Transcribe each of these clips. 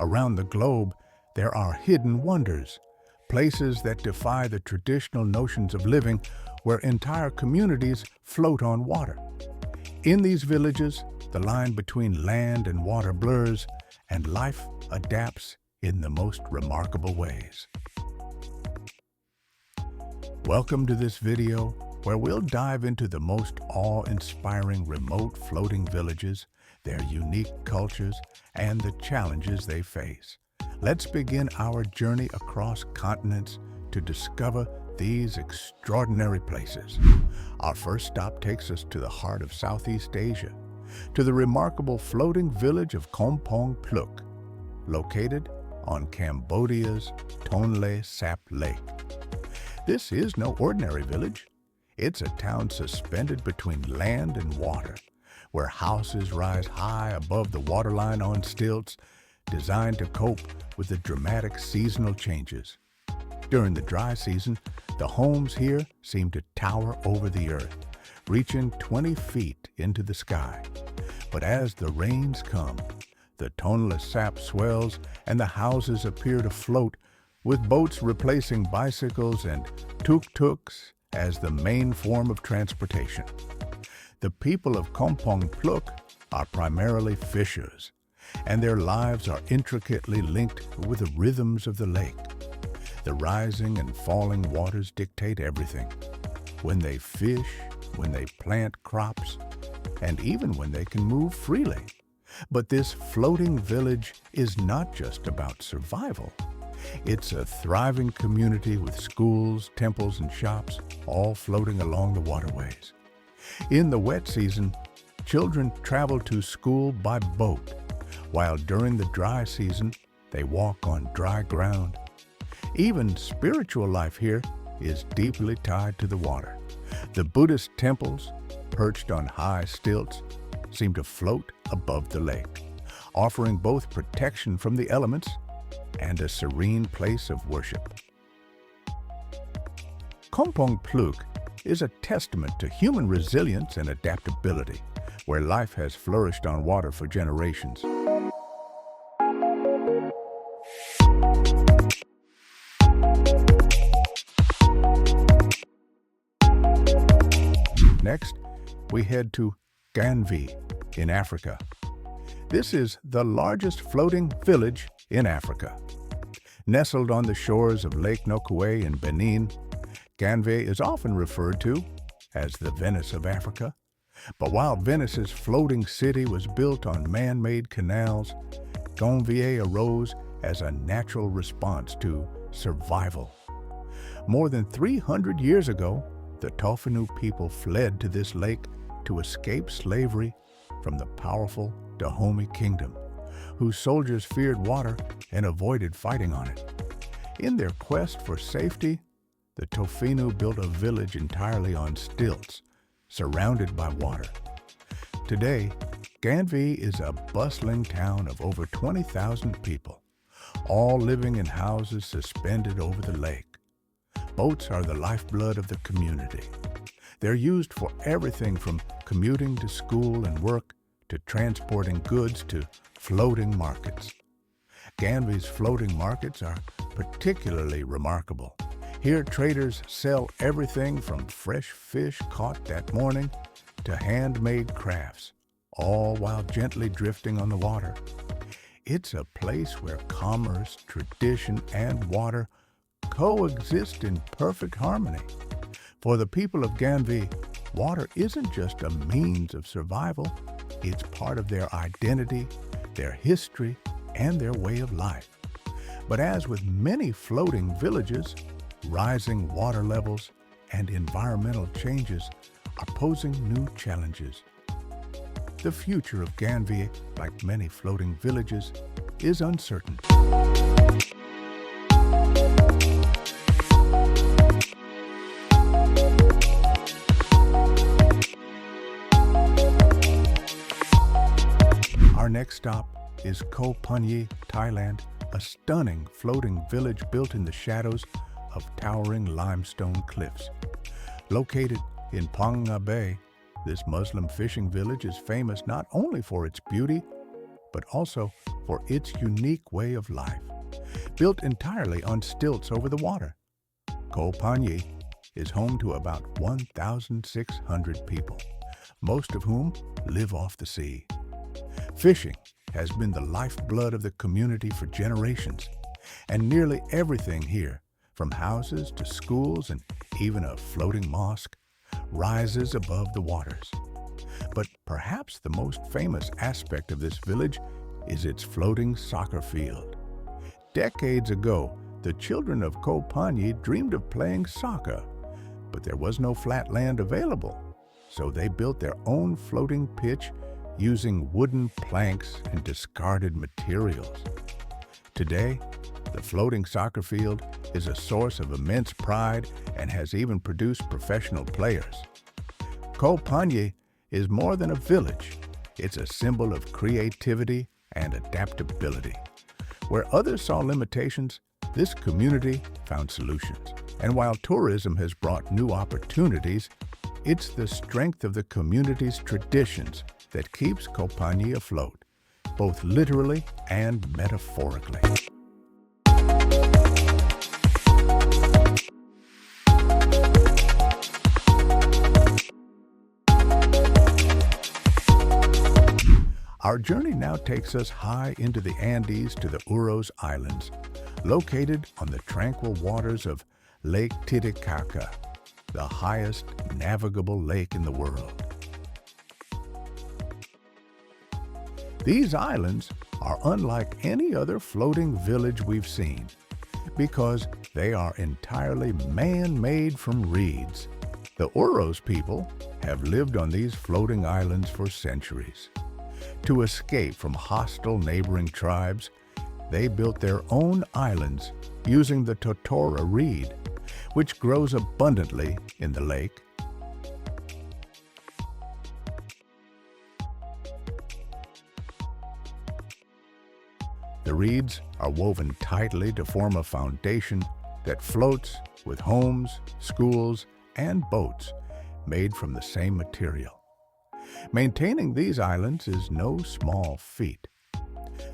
Around the globe, there are hidden wonders, places that defy the traditional notions of living, where entire communities float on water. In these villages, the line between land and water blurs, and life adapts in the most remarkable ways. Welcome to this video, where we'll dive into the most awe-inspiring remote floating villages, their unique cultures, and the challenges they face. Let's begin our journey across continents to discover these extraordinary places. Our first stop takes us to the heart of Southeast Asia, to the remarkable floating village of Kampong Pluk, located on Cambodia's Tonle Sap Lake. This is no ordinary village. It's a town suspended between land and water, where houses rise high above the waterline on stilts, designed to cope with the dramatic seasonal changes. During the dry season, the homes here seem to tower over the earth, reaching 20 feet into the sky. But as the rains come, the Tonle Sap swells and the houses appear to float, with boats replacing bicycles and tuk-tuks as the main form of transportation. The people of Kampong Pluk are primarily fishers, and their lives are intricately linked with the rhythms of the lake. The rising and falling waters dictate everything: when they fish, when they plant crops, and even when they can move freely. But this floating village is not just about survival. It's a thriving community with schools, temples, and shops, all floating along the waterways. In the wet season, children travel to school by boat, while during the dry season, they walk on dry ground. Even spiritual life here is deeply tied to the water. The Buddhist temples, perched on high stilts, seem to float above the lake, offering both protection from the elements and a serene place of worship. Kampong Pluk is a testament to human resilience and adaptability, where life has flourished on water for generations. Next, we head to Ganvi in Africa. This is the largest floating village in Africa. Nestled on the shores of Lake Nokoué in Benin, Ganvi is often referred to as the Venice of Africa. But while Venice's floating city was built on man-made canals, Ganvi arose as a natural response to survival. More than 300 years ago, the Tofanu people fled to this lake to escape slavery from the powerful Dahomey Kingdom, whose soldiers feared water and avoided fighting on it. In their quest for safety, the Tofanu built a village entirely on stilts, surrounded by water. Today, Ganvi is a bustling town of over 20,000 people, all living in houses suspended over the lake. Boats are the lifeblood of the community. They're used for everything from commuting to school and work, to transporting goods to floating markets. Ganvi's floating markets are particularly remarkable. Here, traders sell everything from fresh fish caught that morning to handmade crafts, all while gently drifting on the water. It's a place where commerce, tradition, and water coexist in perfect harmony. For the people of Ganvi, water isn't just a means of survival. It's part of their identity, their history, and their way of life. But as with many floating villages, rising water levels and environmental changes are posing new challenges. The future of Ganvi, like many floating villages, is uncertain. Our next stop is Koh Phangan, Thailand, a stunning floating village built in the shadows of towering limestone cliffs. Located in Phang Nga Bay, this Muslim fishing village is famous not only for its beauty, but also for its unique way of life. Built entirely on stilts over the water, Koh Phangan is home to about 1,600 people, most of whom live off the sea. Fishing has been the lifeblood of the community for generations, and nearly everything here, from houses to schools and even a floating mosque, rises above the waters. But perhaps the most famous aspect of this village is its floating soccer field. Decades ago, the children of Koh Phangan dreamed of playing soccer, but there was no flat land available, so they built their own floating pitch using wooden planks and discarded materials. Today, the floating soccer field is a source of immense pride and has even produced professional players. Koh Phangan is more than a village. It's a symbol of creativity and adaptability. Where others saw limitations, this community found solutions. And while tourism has brought new opportunities, it's the strength of the community's traditions that keeps Koh Phangan afloat, both literally and metaphorically. Our journey now takes us high into the Andes to the Uros Islands, located on the tranquil waters of Lake Titicaca, the highest navigable lake in the world. These islands are unlike any other floating village we've seen because they are entirely man-made from reeds. The Uros people have lived on these floating islands for centuries. To escape from hostile neighboring tribes, they built their own islands using the totora reed, which grows abundantly in the lake. The reeds are woven tightly to form a foundation that floats with homes, schools, and boats made from the same material. Maintaining these islands is no small feat.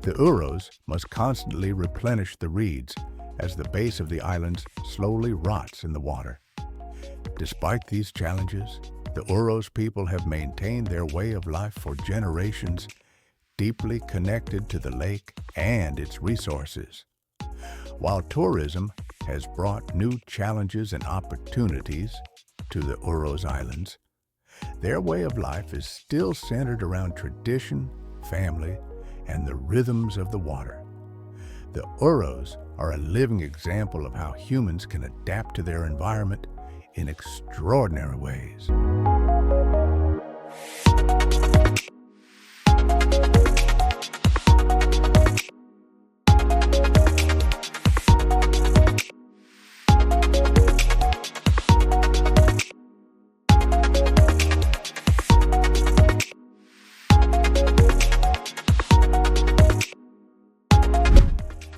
The Uros must constantly replenish the reeds as the base of the islands slowly rots in the water. Despite these challenges, the Uros people have maintained their way of life for generations, deeply connected to the lake and its resources. While tourism has brought new challenges and opportunities to the Uros Islands, their way of life is still centered around tradition, family, and the rhythms of the water. The Uros are a living example of how humans can adapt to their environment in extraordinary ways.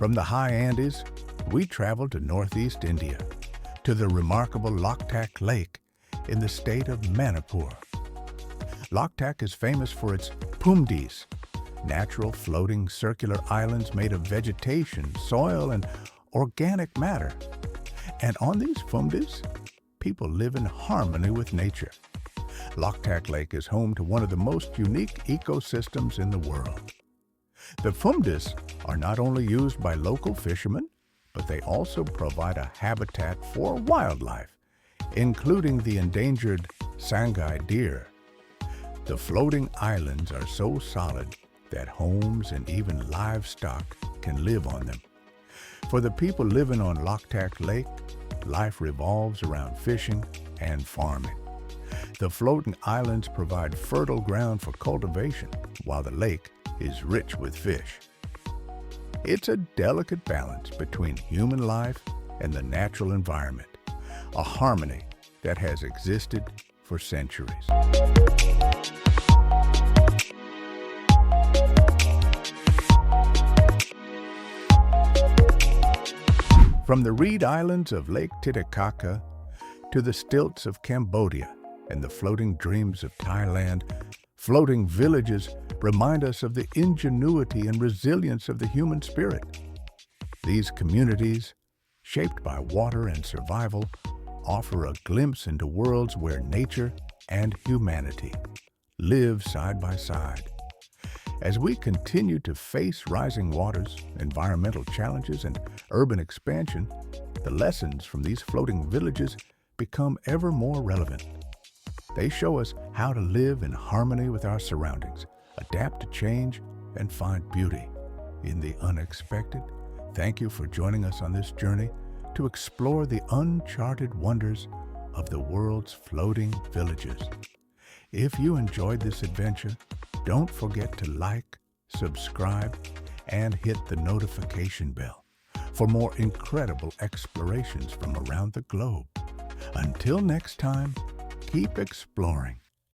From the high Andes, we traveled to northeast India, to the remarkable Loktak Lake in the state of Manipur. Loktak is famous for its pumdis, natural floating circular islands made of vegetation, soil, and organic matter. And on these pumdis, people live in harmony with nature. Loktak Lake is home to one of the most unique ecosystems in the world. The pumdis are not only used by local fishermen, but they also provide a habitat for wildlife, including the endangered Sangai deer. The floating islands are so solid that homes and even livestock can live on them. For the people living on Loktak Lake, life revolves around fishing and farming. The floating islands provide fertile ground for cultivation, while the lake is rich with fish. It's a delicate balance between human life and the natural environment, a harmony that has existed for centuries. From the reed islands of Lake Titicaca to the stilts of Cambodia and the floating dreams of Thailand, Floating villages remind us of the ingenuity and resilience of the human spirit. These communities, shaped by water and survival, offer a glimpse into worlds where nature and humanity live side by side. As we continue to face rising waters, environmental challenges, and urban expansion, the lessons from these floating villages become ever more relevant. They show us how to live in harmony with our surroundings, adapt to change, and find beauty in the unexpected. Thank you for joining us on this journey to explore the uncharted wonders of the world's floating villages. If you enjoyed this adventure, don't forget to like, subscribe, and hit the notification bell for more incredible explorations from around the globe. Until next time, keep exploring